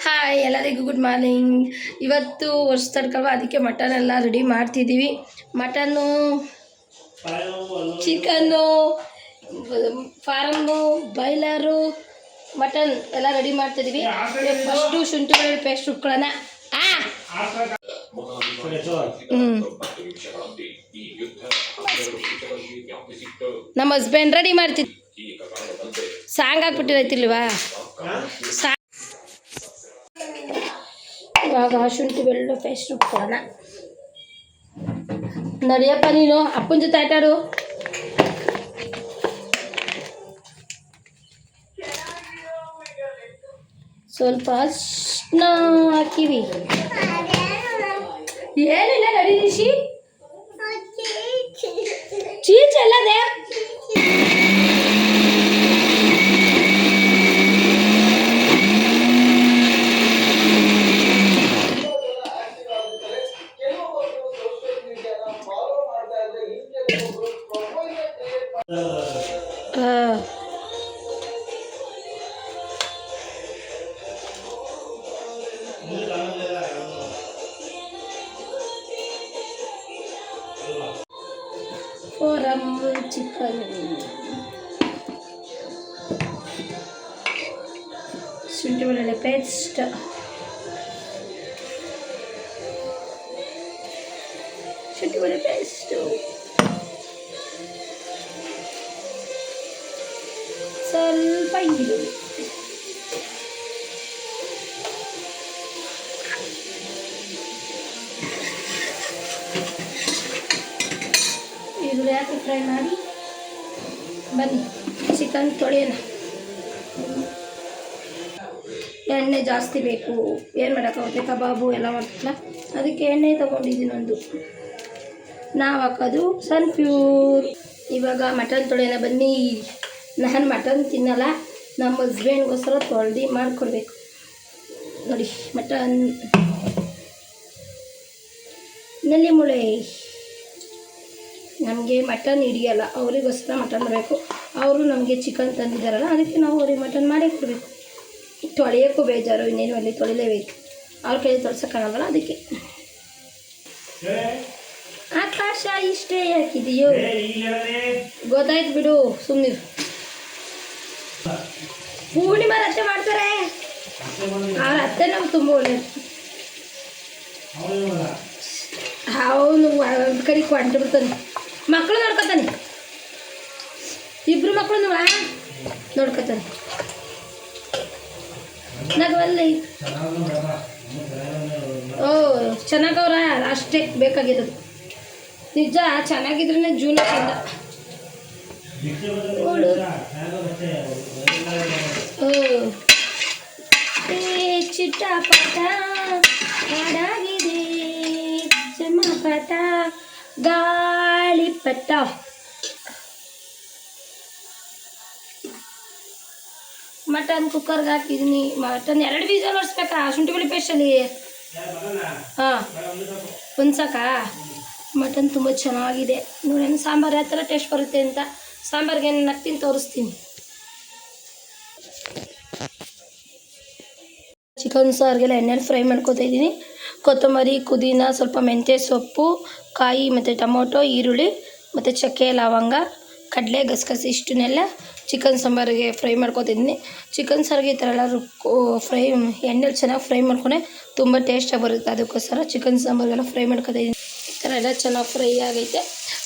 Hi ಎಲ್ಲರಿಗೂ good morning. ಇವತ್ತು ವರ್ಷದಡ್ಕಲ್ವ, ಅದಕ್ಕೆ ಮಟನ್ ಎಲ್ಲ ರೆಡಿ ಮಾಡ್ತಿದ್ದೀವಿ. ಮಟನ್ನು, ಚಿಕನ್ನು, ಫಾರಮ್ಮು, ಬಾಯ್ಲರು, ಮಟನ್ ಎಲ್ಲ ರೆಡಿ ಮಾಡ್ತಿದ್ದೀವಿ. ಫಸ್ಟು ಶುಂಠಿ ಬೆಳ್ಳುಳ್ಳಿ ಪೇಸ್ಟ್ ರುಬ್ಕೊಳ್ಳೋಣ. ನಮ್ಮ ಹಸ್ಬೆಂಡ್ ರೆಡಿ ಮಾಡ್ತಿದ್ವಿ. ಸಾಂಗ್ ಹಾಕ್ಬಿಟ್ಟಿರೈತಿಲ್ವಾ? ಇವಾಗ ಶುಂಠಿ ಬೆಳ್ಳುಳ್ಳಿ ಪೇಸ್ಟ್ ರುಬ್ಕೊಳ್ಳೋಣ. ನಡಿಯಪ್ಪ, ನೀನು ಅಪ್ಪನ ಜೊತೆ ಆಟಾಡು. ಸ್ವಲ್ಪ ಅರ್ಶಿನ ಹಾಕಿವಿ. ಏನಿಲ್ಲ, ನಡಿ ನಿಶಿ. ಚೀಚ್ ಎಲ್ಲದೆ ಚಿಕನ್, ಶುಂಠಿ ಬೆಳ್ಳುಳ್ಳಿ ಪೇಸ್ಟ್, ಶುಂಠಿ ಬೆಳ್ಳುಳ್ಳಿ ಪೇಸ್ಟು, ಸ್ವಲ್ಪ ಈರುಳ್ಳಿ, ಈರುಳ್ಳಿ ಹಾಕಿ ಫ್ರೈ ಮಾಡಿ ಬನ್ನಿ ಚಿಕನ್ ತೊಳೆಯೋಣ. ಎಣ್ಣೆ ಜಾಸ್ತಿ ಬೇಕು, ಏನು ಮಾಡೋಕ್ಕಾಗುತ್ತೆ, ಕಬಾಬು ಎಲ್ಲ ಮಾಡ್ತಲ್ಲ, ಅದಕ್ಕೆ ಎಣ್ಣೆ ತೊಗೊಂಡಿದ್ದೀನಿ ಒಂದು. ನಾವು ಹಾಕೋದು ಸನ್ಫ್ಯೂರ್. ಇವಾಗ ಮಟನ್ ತೊಳೆಯೋಣ ಬನ್ನಿ. ನಾನು ಮಟನ್ ತಿನ್ನಲ್ಲ, ನಮ್ಮ ಹಸ್ಬೆಂಡ್ಗೋಸ್ಕರ ತೊಳೆದು ಮಾಡಿಕೊಡ್ಬೇಕು. ನೋಡಿ ಮಟನ್, ನಲ್ಲಿ ಮುಳೆ. ನಮಗೆ ಮಟನ್ ಹಿಡಿಯಲ್ಲ, ಅವರಿಗೋಸ್ಕರ ಮಟನ್ ಮಾಡಬೇಕು. ಅವರು ನಮಗೆ ಚಿಕನ್ ತಂದಿದ್ದಾರಲ್ಲ, ಅದಕ್ಕೆ ನಾವು ಅವ್ರಿಗೆ ಮಟನ್ ಮಾಡೇ ಕೊಡಬೇಕು. ತೊಳೆಯೋಕ್ಕೂ ಬೇಜಾರು, ಇನ್ನೇನು ಅಲ್ಲಿ ತೊಳಿಲೇಬೇಕು. ಅವ್ರ ಕೈ ತೊಳ್ಸೋಕ್ಕಾಗಲ್ಲ, ಅದಕ್ಕೆ. ಆಕಾಶ ಇಷ್ಟೇ ಯಾಕಿದೆಯೋ ಗೊತ್ತಾಯ್ತು ಬಿಡು, ಸುಮ್ಮನಿರು. ಪೂರ್ಣಿಮಾ ಅತ್ತೆ ಮಾಡ್ತಾರೆ, ಅವ್ರ ಅತ್ತೆ ನಮ್ಗೆ ತುಂಬ ಒಳ್ಳೆಯದು. ಅವನು ಒಂದು ಕಡೆ ಕೊಂಟು ಬಿಡ್ತಾನೆ. ಮಕ್ಕಳು ನೋಡ್ಕೊತಾನೆ, ಇಬ್ರು ಮಕ್ಕಳು ನೋಡ್ಕೊತಾನೆ. ನಗವಲ್ಲಿ ಓ ಚೆನ್ನಾಗವ್ರ, ಅಷ್ಟೇ ಬೇಕಾಗಿರೋದು. ನಿಜ ಚೆನ್ನಾಗಿದ್ರೇ ಜೀವನ ಚಂದ. ಚಿಟ್ಟಪಟ ಹಾಡಾಗಿದೆ, ಚಮಪಟ ಗಾಳಿಪಟ. ಮಟನ್ ಕುಕ್ಕರ್ಗೆ ಹಾಕಿದ್ದೀನಿ. ಮಟನ್ 2 ಬೀಜಲ್ ಹೊಡಿಸ್ಬೇಕಾ ಶುಂಠಿ ಬೆಳ್ಳುಳ್ಳಿ ಪೇಸ್ಟಲ್ಲಿ? ಹಾಂ, ಒಂದು ಸಾಕಾ? ಮಟನ್ ತುಂಬ ಚೆನ್ನಾಗಿದೆ. ನೋಡೋಣ ಸಾಂಬಾರು ಯಾವ ಥರ ಟೇಸ್ಟ್ ಬರುತ್ತೆ ಅಂತ. ಸಾಂಬಾರಿಗೆ ಏನು ಹಾಕ್ತೀನಿ ತೋರಿಸ್ತೀನಿ. ಚಿಕನ್ ಸಾರಿಗೆಲ್ಲ ಎಣ್ಣೆಲಿ ಫ್ರೈ ಮಾಡ್ಕೊತಾ ಇದ್ದೀನಿ. ಕೊತ್ತಂಬರಿ, ಪುದೀನ, ಸ್ವಲ್ಪ ಮೆಂತ್ಯ ಸೊಪ್ಪು, ಕಾಯಿ ಮತ್ತು ಟೊಮೊಟೊ, ಈರುಳ್ಳಿ ಮತ್ತು ಚಕ್ಕೆ, ಲವಂಗ, ಕಡಲೆ, ಗಸಗಸೆ ಇಷ್ಟನ್ನೆಲ್ಲ ಚಿಕನ್ ಸಾಂಬಾರಿಗೆ ಫ್ರೈ ಮಾಡ್ಕೊತಿದ್ದೀನಿ. ಚಿಕನ್ ಸಾರಿಗೆ ಈ ಥರ ಎಲ್ಲ ಫ್ರೈ ಎಣ್ಣೆಲಿ ಚೆನ್ನಾಗಿ ಫ್ರೈ ಮಾಡ್ಕೊಂಡೆ ತುಂಬ ಟೇಸ್ಟಾಗಿ ಬರುತ್ತೆ. ಅದಕ್ಕೋಸ್ಕರ ಚಿಕನ್ ಸಾಂಬಾರಿಗೆಲ್ಲ ಫ್ರೈ ಮಾಡ್ಕೊತಿದ್ದೀನಿ. ಈ ಥರ ಎಲ್ಲ ಚೆನ್ನಾಗಿ ಫ್ರೈ ಆಗೈತೆ.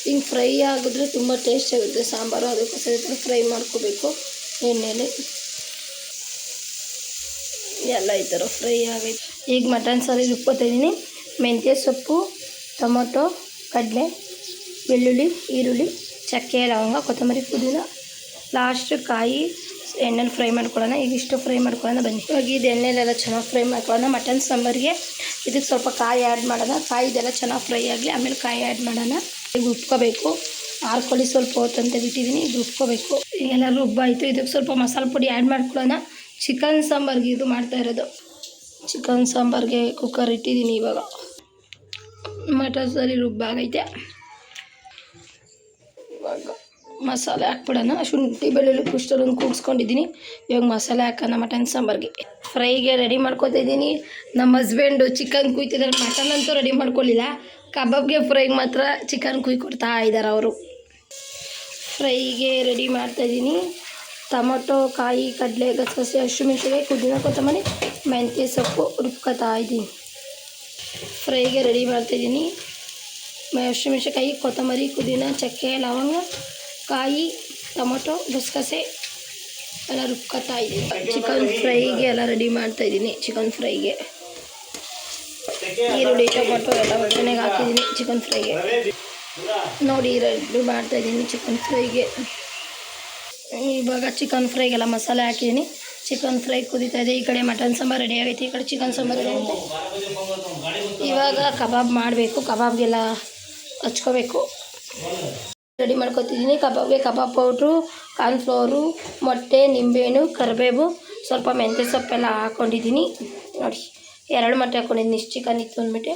ಹಿಂಗೆ ಫ್ರೈ ಆಗಿದ್ರೆ ತುಂಬ ಟೇಸ್ಟ್ ಆಗುತ್ತೆ ಸಾಂಬಾರು. ಅದಕ್ಕೋಸ್ಕರ ಈ ಥರ ಫ್ರೈ ಮಾಡ್ಕೋಬೇಕು ಎಣ್ಣೆಲಿ. ಎಲ್ಲ ಈ ಥರ ಫ್ರೈ ಆಗೈತೆ. ಈಗ ಮಟನ್ ಸಾರಿ ರುಬ್ಕೊತಿದ್ದೀನಿ. ಮೆಂತ್ಯ ಸೊಪ್ಪು, ಟೊಮೊಟೊ, ಕಡಲೆ, ಬೆಳ್ಳುಳ್ಳಿ, ಈರುಳ್ಳಿ, ಚಕ್ಕೆ, ಲವಂಗ, ಕೊತ್ತಂಬರಿ, ಪುದೀನ, ಲಾಸ್ಟ್ ಕಾಯಿ ಎಣ್ಣೆಲಿ ಫ್ರೈ ಮಾಡ್ಕೊಳ್ಳೋಣ. ಈಗ ಇಷ್ಟು ಫ್ರೈ ಮಾಡ್ಕೊಳ್ಳೋಣ ಬನ್ನಿ. ಇವಾಗ ಇದು ಎಣ್ಣೆಲೆಲ್ಲ ಚೆನ್ನಾಗಿ ಫ್ರೈ ಮಾಡ್ಕೊಳ್ಳೋಣ. ಮಟನ್ ಸಾಂಬಾರಿಗೆ ಇದಕ್ಕೆ ಸ್ವಲ್ಪ ಕಾಯಿ ಆ್ಯಡ್ ಮಾಡೋಣ. ಕಾಯಿ ಇದೆಲ್ಲ ಚೆನ್ನಾಗಿ ಫ್ರೈ ಆಗಲಿ, ಆಮೇಲೆ ಕಾಯಿ ಆ್ಯಡ್ ಮಾಡೋಣ. ಈಗ ರುಬ್ಕೋಬೇಕು. ಆರ್ಕೊಳ್ಳಿ ಸ್ವಲ್ಪ ಹೊತ್ತಂತ ಬಿಟ್ಟಿದ್ದೀನಿ. ಇದು ರುಬ್ಕೋಬೇಕು. ಈಗೆಲ್ಲ ರುಬ್ಬಾಯಿತು. ಇದಕ್ಕೆ ಸ್ವಲ್ಪ ಮಸಾಲೆ ಪುಡಿ ಆ್ಯಡ್ ಮಾಡ್ಕೊಳ್ಳೋಣ. ಚಿಕನ್ ಸಾಂಬಾರಿಗೆ ಇದು ಮಾಡ್ತಾ ಇರೋದು. ಚಿಕನ್ ಸಾಂಬಾರಿಗೆ ಕುಕ್ಕರ್ ಇಟ್ಟಿದ್ದೀನಿ. ಇವಾಗ ಮಟನ್ ಸಾರಿ ರುಬ್ಬಾಗೈತೆ. ಇವಾಗ ಮಸಾಲೆ ಹಾಕ್ಬಿಡೋಣ. ಶುಂಠಿ ಬೆಳ್ಳುಳ್ಳಿ ಪುಷ್ಟರೊಂದು ಕೂಗಿಸ್ಕೊಂಡಿದ್ದೀನಿ. ಇವಾಗ ಮಸಾಲೆ ಹಾಕೋಣ ಮಟನ್ ಸಾಂಬಾರಿಗೆ. ಫ್ರೈಗೆ ರೆಡಿ ಮಾಡ್ಕೊತಾ ಇದ್ದೀನಿ. ನಮ್ಮ ಹಸ್ಬೆಂಡು ಚಿಕನ್ ಕುಯ್ತಿದ್ದಾರೆ. ಮಟನ್ ಅಂತೂ ರೆಡಿ ಮಾಡ್ಕೊಳ್ಳಿಲ್ಲ. ಕಬಾಬ್ಗೆ ಫ್ರೈಗೆ ಮಾತ್ರ ಚಿಕನ್ ಕುಯ್ ಕೊಡ್ತಾ ಇದ್ದಾರೆ ಅವರು. ಫ್ರೈಗೆ ರೆಡಿ ಮಾಡ್ತಾಯಿದ್ದೀನಿ. ಟೊಮೊಟೊ, ಕಾಯಿ, ಕಡಲೆ, ಗಸಗಸೆ, ಹಸಿಮೆಣಸಿನಕಾಯಿ, ಪುದೀನ, ಕೊತ್ತಂಬರಿ, ಮೆಂತ್ಯ ಸೊಪ್ಪು ರುಬ್ಕೊತಾ ಇದ್ದೀನಿ. ಫ್ರೈಗೆ ರೆಡಿ ಮಾಡ್ತಾಯಿದ್ದೀನಿ. ಹಸಿಮೆಣಸಿನಕಾಯಿ, ಕೊತ್ತಂಬರಿ, ಪುದೀನ, ಚಕ್ಕೆ, ಲವಂಗ, ಕಾಯಿ, ಟೊಮೊಟೊ, ಗಸಗಸೆ ಎಲ್ಲ ರುಬ್ಕೊತಾ ಇದ್ದೀನಿ. ಚಿಕನ್ ಫ್ರೈಗೆ ಎಲ್ಲ ರೆಡಿ ಮಾಡ್ತಾಯಿದ್ದೀನಿ. ಚಿಕನ್ ಫ್ರೈಗೆ ಈರುಳ್ಳಿ, ಟೊಮೊಟೊ ಎಲ್ಲ ಒಗ್ಗರಣೆಗೆ ಹಾಕಿದ್ದೀನಿ. ಚಿಕನ್ ಫ್ರೈಗೆ ನೋಡಿ ರೆಡಿ ಮಾಡ್ತಾಯಿದ್ದೀನಿ. ಚಿಕನ್ ಫ್ರೈಗೆ ಇವಾಗ ಚಿಕನ್ ಫ್ರೈಗೆಲ್ಲ ಮಸಾಲೆ ಹಾಕಿದ್ದೀನಿ. ಚಿಕನ್ ಫ್ರೈ ಕುದೀತಾ ಇದೆ. ಈ ಕಡೆ ಮಟನ್ ಸಾಂಬಾರು ರೆಡಿ ಆಗೈತೆ, ಈ ಕಡೆ ಚಿಕನ್ ಸಾಂಬಾರು ರೆಡಿ ಆಗೈತೆ. ಇವಾಗ ಕಬಾಬ್ ಮಾಡಬೇಕು. ಕಬಾಬ್ಗೆಲ್ಲ ಹಚ್ಕೋಬೇಕು. ರೆಡಿ ಮಾಡ್ಕೊತಿದ್ದೀನಿ. ಕಬಾಬ್ಗೆ ಕಬಾಬ್ ಪೌಡ್ರು, ಕಾರ್ನ್ಫ್ಲೋರು, ಮೊಟ್ಟೆ, ನಿಂಬೆಹಣ್ಣು, ಕರಿಬೇವು, ಸ್ವಲ್ಪ ಮೆಂತ್ಯ ಸೊಪ್ಪೆಲ್ಲ ಹಾಕ್ಕೊಂಡಿದ್ದೀನಿ. ನೋಡಿ 2 ಮೊಟ್ಟೆ ಹಾಕ್ಕೊಂಡಿದ್ದೀನಿ. ಇಷ್ಟು ಚಿಕನ್ ಇತ್ತು ಅಂದ್ಬಿಟ್ಟು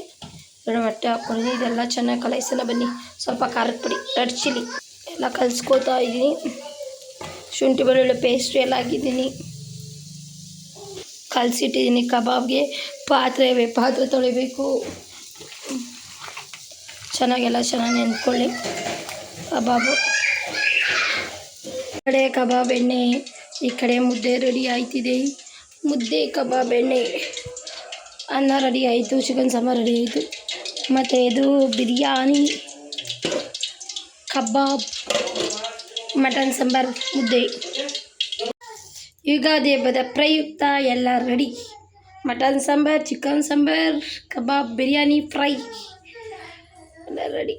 2 ಮೊಟ್ಟೆ ಹಾಕ್ಕೊಂಡಿದ್ದೀನಿ. ಇದೆಲ್ಲ ಚೆನ್ನಾಗಿ ಕಲೈಸೋಣ ಬನ್ನಿ. ಸ್ವಲ್ಪ ಖಾರದ ಪುಡಿ, ರೆಡ್ ಚಿಲ್ಲಿ ಎಲ್ಲ ಕಲಿಸ್ಕೋತಾ ಇದ್ದೀನಿ. ಶುಂಠಿ ಬೆಳ್ಳುಳ್ಳಿ ಪೇಸ್ಟು ಎಲ್ಲ ಹಾಕಿದ್ದೀನಿ, ಕಲಸಿಟ್ಟಿದ್ದೀನಿ. ಕಬಾಬ್ಗೆ ಪಾತ್ರೆ ತೊಳಿಬೇಕು. ಚೆನ್ನಾಗಿ ನೆಂದ್ಕೊಳ್ಳಿ ಕಬಾಬು. ಈ ಕಡೆ ಕಬಾಬ್ ಎಣ್ಣೆ, ಈ ಕಡೆ ಮುದ್ದೆ ರೆಡಿ ಆಯ್ತಿದೆ. ಮುದ್ದೆ, ಕಬಾಬ್ ಎಣ್ಣೆ, ಅನ್ನ ರೆಡಿ ಆಯಿತು, ಚಿಕನ್ ಸಾಂಬಾರು ರೆಡಿ ಆಯಿತು. ಮತ್ತು ಇದು ಬಿರಿಯಾನಿ, ಕಬಾಬ್, ಮಟನ್ ಸಾಂಬಾರು, ಮುದ್ದೆ. ಯುಗಾದಿ ಹಬ್ಬದ ಪ್ರಯುಕ್ತ ಎಲ್ಲ ready. Mutton sambar, chicken sambar, ಕಬಾಬ್, ಬಿರಿಯಾನಿ, ಫ್ರೈ ಎಲ್ಲ ರೆಡಿ.